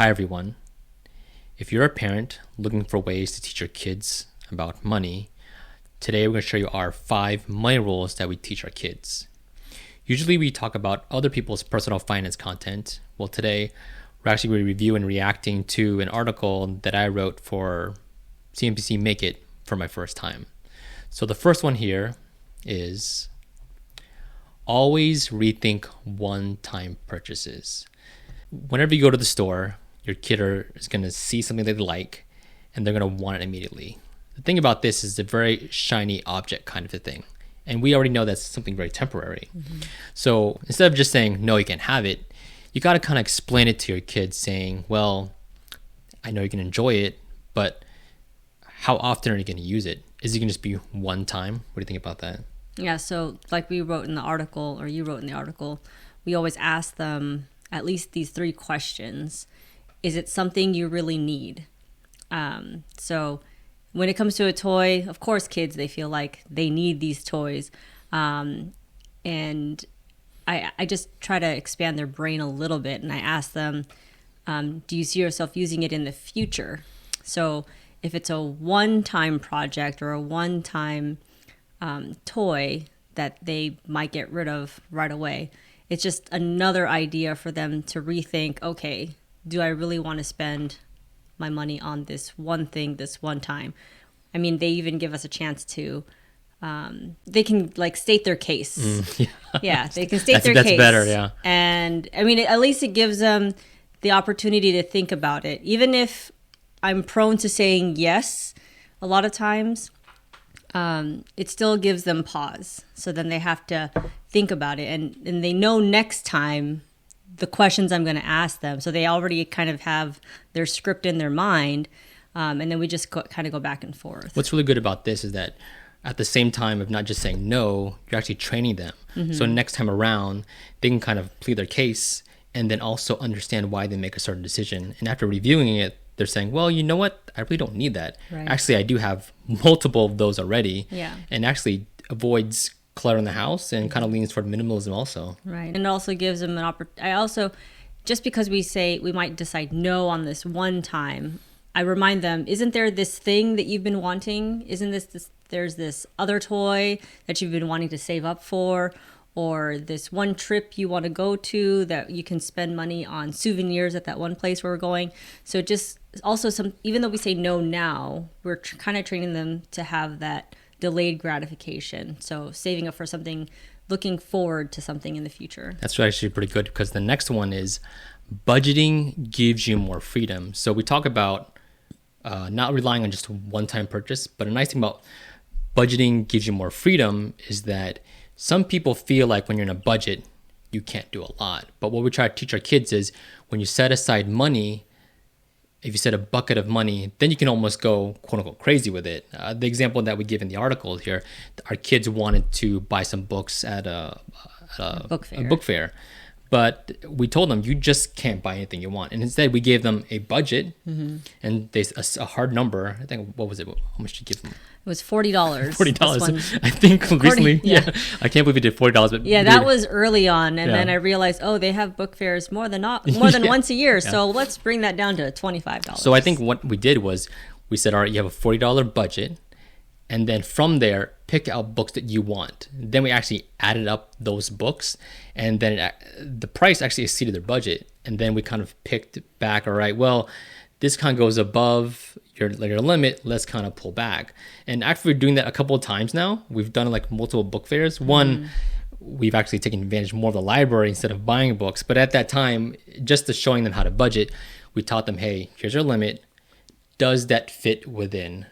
Hi everyone. If you're a parent looking for ways to teach your kids about money, today we're going to show you our 5 money rules that we teach our kids. Usually we talk about other people's personal finance content. Well, today we're actually reviewing and reacting to an article that I wrote for CNBC Make It for my first time. So the first one here is always rethink one-time purchases. Whenever you go to the store, your kid is going to see something they like and they're going to want it immediately. The thing about this is a very shiny object kind of a thing. And we already know that's something very temporary. Mm-hmm. So instead of just saying, no, you can't have it, you got to kind of explain it to your kids saying, well, I know you can enjoy it, but how often are you going to use it? Is it going to just be one time? What do you think about that? Yeah, so like we wrote in the article, or you wrote in the article, we always ask them at least these 3 questions. Is it something you really need? So when it comes to a toy, of course, kids, they feel like they need these toys. And I just try to expand their brain a little bit. And I ask them, do you see yourself using it in the future? So if it's a one-time project or a one-time toy that they might get rid of right away, it's just another idea for them to rethink, okay, do I really want to spend my money on this one thing this one time? I mean, they even give us a chance to, they can like state their case. Yeah, they can state their case. That's better, yeah. And I mean, at least it gives them the opportunity to think about it. Even if I'm prone to saying yes a lot of times, it still gives them pause. So then they have to think about it. And they know next time the questions I'm going to ask them. So they already kind of have their script in their mind. And then we just kind of go back and forth. What's really good about this is that at the same time of not just saying no, you're actually training them. Mm-hmm. So next time around, they can kind of plead their case and then also understand why they make a certain decision. And after reviewing it, they're saying, well, you know what? I really don't need that. Right. Actually, I do have multiple of those already. Yeah. And actually avoids clutter in the house and kind of leans toward minimalism also. Right. And it also gives them an opportunity. Just because we say we might decide no on this one time, I remind them, isn't there this thing that you've been wanting? Isn't there's this other toy that you've been wanting to save up for? Or this one trip you want to go to that you can spend money on souvenirs at that one place where we're going. So just also even though we say no now, we're kind of training them to have that delayed gratification. So saving up for something, looking forward to something in the future. That's actually pretty good because the next one is budgeting gives you more freedom. So we talk about not relying on just a one-time purchase, but a nice thing about budgeting gives you more freedom is that some people feel like when you're in a budget, you can't do a lot. But what we try to teach our kids is when you set aside money, if you set a bucket of money, then you can almost go quote unquote crazy with it. The example that we give in the article here, our kids wanted to buy some books at a book fair. But we told them, you just can't buy anything you want. And instead, we gave them a budget and a hard number. I think, what was it? How much did you give them? It was $40. $40. I think recently, yeah. I can't believe we did $40. But yeah, that was early on. And then I realized, they have book fairs more than once a year. Yeah. So let's bring that down to $25. So I think what we did was we said, all right, you have a $40 budget. And then from there, pick out books that you want. Then we actually added up those books. And then the price actually exceeded their budget. And then we kind of picked back, all right, well, this kind of goes above your limit. Let's kind of pull back. And after we're doing that a couple of times now, we've done like multiple book fairs. One, we've actually taken advantage more of the library instead of buying books. But at that time, just to showing them how to budget, we taught them, hey, here's your limit. Does that fit within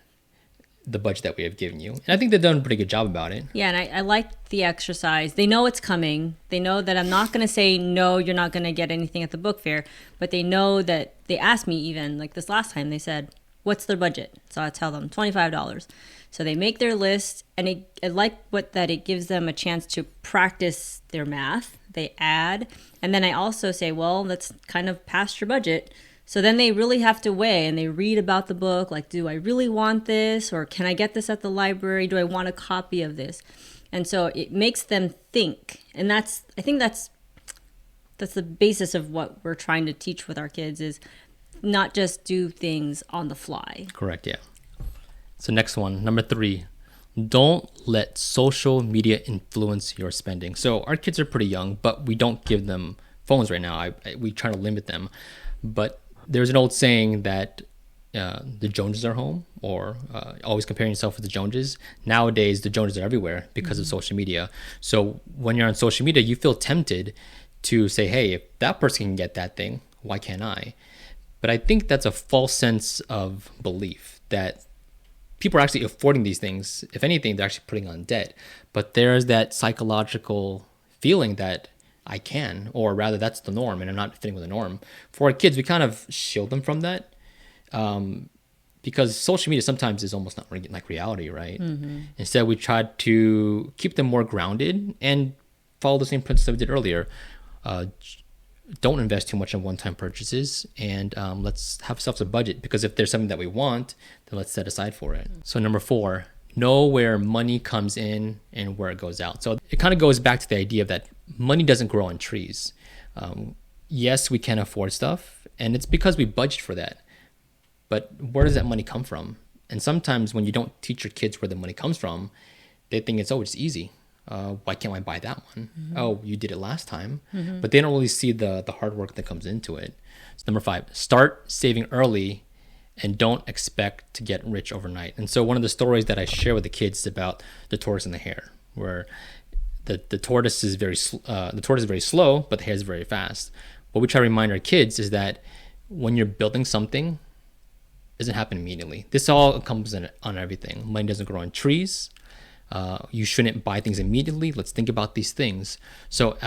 the budget that we have given you? And I think they've done a pretty good job about it. Yeah, and I like the exercise. They know it's coming. They know that I'm not going to say, no, you're not going to get anything at the book fair. But they know that they asked me even, like this last time, they said, what's their budget? So I tell them $25. So they make their list, and I like that it gives them a chance to practice their math. They add, and then I also say, well, that's kind of past your budget. So then they really have to weigh, and they read about the book, like, do I really want this? Or can I get this at the library? Do I want a copy of this? And so it makes them think. And I think that's the basis of what we're trying to teach with our kids is not just do things on the fly. Correct, yeah. So next one, number 3, don't let social media influence your spending. So our kids are pretty young, but we don't give them phones right now. We try to limit them. But there's an old saying that the Joneses are home, or always comparing yourself with the Joneses. Nowadays, the Joneses are everywhere because of social media. So when you're on social media, you feel tempted to say, hey, if that person can get that thing, why can't I? But I think that's a false sense of belief that people are actually affording these things. If anything, they're actually putting on debt. But there's that psychological feeling that I can, or rather that's the norm and I'm not fitting with the norm. For our kids, we kind of shield them from that because social media sometimes is almost not like reality, right? Mm-hmm. Instead, we try to keep them more grounded and follow the same principle we did earlier. Don't invest too much in one-time purchases, and let's have ourselves a budget, because if there's something that we want, then let's set aside for it. So number 4, know where money comes in and where it goes out. So it kind of goes back to the idea of that money doesn't grow on trees. Yes, we can afford stuff, and it's because we budget for that. But where does that money come from? And sometimes when you don't teach your kids where the money comes from, they think it's, oh, it's easy. Why can't I buy that one? Mm-hmm. Oh, you did it last time. Mm-hmm. But they don't really see the hard work that comes into it. So number 5, start saving early and don't expect to get rich overnight. And so one of the stories that I share with the kids is about the tortoise and the hare, where the tortoise is very slow, but the hare is very fast. What we try to remind our kids is that when you're building something, it doesn't happen immediately. This all comes on everything. Money doesn't grow on trees. You shouldn't buy things immediately. Let's think about these things. So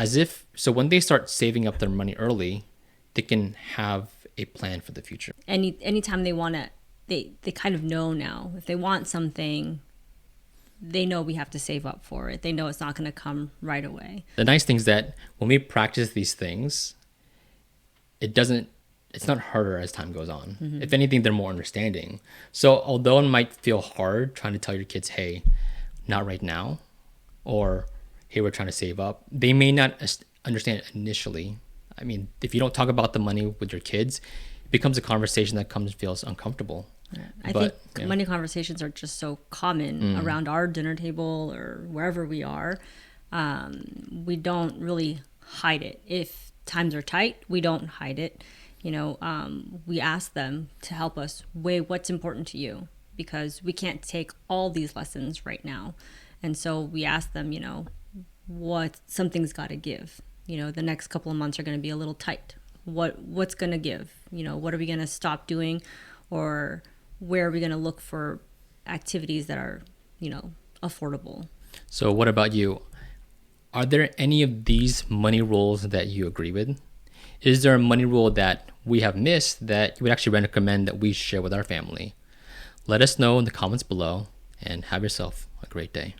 when they start saving up their money early, they can have a plan for the future. Anytime they want to, they kind of know now. If they want something, they know we have to save up for it. They know it's not going to come right away. The nice thing is that when we practice these things, it's not harder as time goes on. Mm-hmm. If anything, they're more understanding. So although it might feel hard trying to tell your kids, hey, not right now, or hey, we're trying to save up, they may not understand it initially. I mean, if you don't talk about the money with your kids, it becomes a conversation that feels uncomfortable. Yeah. I think money conversations are just so common around our dinner table or wherever we are. We don't really hide it. If times are tight, we don't hide it. We ask them to help us weigh what's important to you, because we can't take all these lessons right now. And so we ask them, what something's got to give. The next couple of months are going to be a little tight. What's going to give? What are we going to stop doing, or where are we going to look for activities that are, affordable? So what about you? Are there any of these money rules that you agree with? Is there a money rule that we have missed that you would actually recommend that we share with our family? Let us know in the comments below, and have yourself a great day.